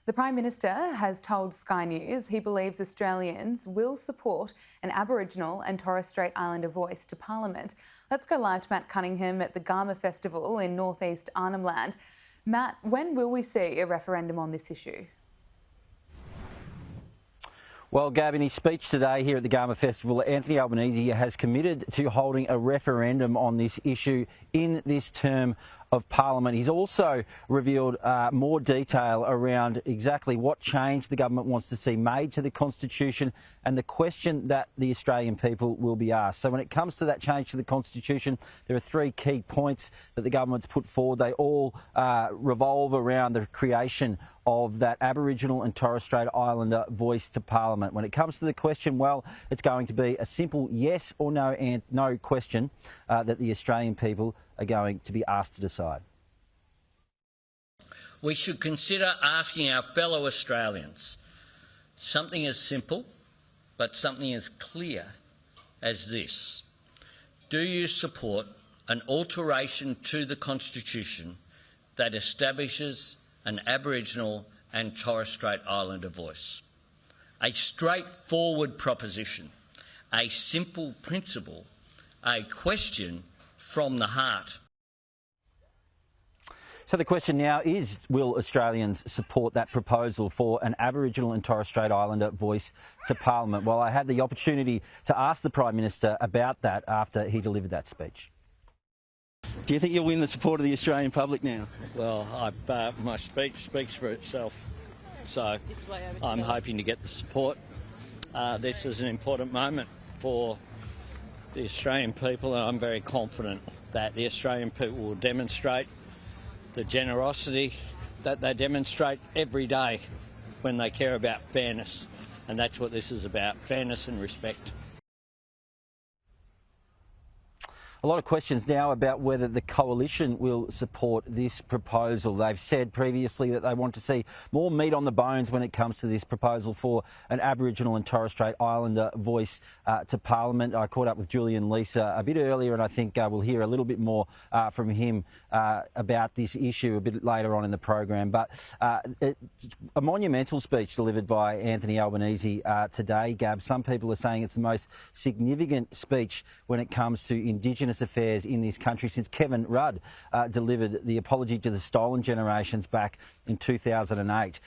The Prime Minister has told Sky News he believes Australians will support an Aboriginal and Torres Strait Islander voice to Parliament. Let's go live to Matt Cunningham at the Garma Festival in northeast Arnhem Land. Matt, when will we see a referendum on this issue? Well, Gab, in his speech today here at the Garma Festival, Anthony Albanese has committed to holding a referendum on this issue in this term of Parliament. He's also revealed more detail around exactly what change the government wants to see made to the Constitution and the question that the Australian people will be asked. So when it comes to that change to the Constitution, there are three key points that the government's put forward. They all revolve around the creation of that Aboriginal and Torres Strait Islander voice to Parliament. When it comes to the question, well, it's going to be a simple yes or no and no question that the Australian people are going to be asked to decide. We should consider asking our fellow Australians something as simple but something as clear as this. Do you support an alteration to the Constitution that establishes an Aboriginal and Torres Strait Islander voice? A straightforward proposition, a simple principle, a question from the heart. So the question now is, will Australians support that proposal for an Aboriginal and Torres Strait Islander voice to Parliament? Well, I had the opportunity to ask the Prime Minister about that after he delivered that speech. Do you think you'll win the support of the Australian public now? Well, my speech speaks for itself, so I'm hoping to get the support. This is an important moment for the Australian people, and I'm very confident that the Australian people will demonstrate the generosity that they demonstrate every day when they care about fairness, and that's what this is about, fairness and respect. A lot of questions now about whether the coalition will support this proposal. They've said previously that they want to see more meat on the bones when it comes to this proposal for an Aboriginal and Torres Strait Islander voice to Parliament. I caught up with Julian Lisa a bit earlier, and I think we'll hear a little bit more from him about this issue a bit later on in the program. But it's a monumental speech delivered by Anthony Albanese today, Gab. Some people are saying it's the most significant speech when it comes to Indigenous affairs in this country since Kevin Rudd delivered the apology to the stolen generations back in 2008.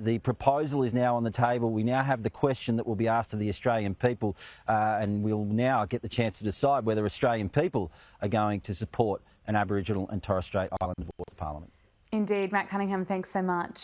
The proposal is now on the table. We now have the question that will be asked of the Australian people, and we'll now get the chance to decide whether Australian people are going to support an Aboriginal and Torres Strait Islander voice to Parliament. Indeed. Matt Cunningham, thanks so much.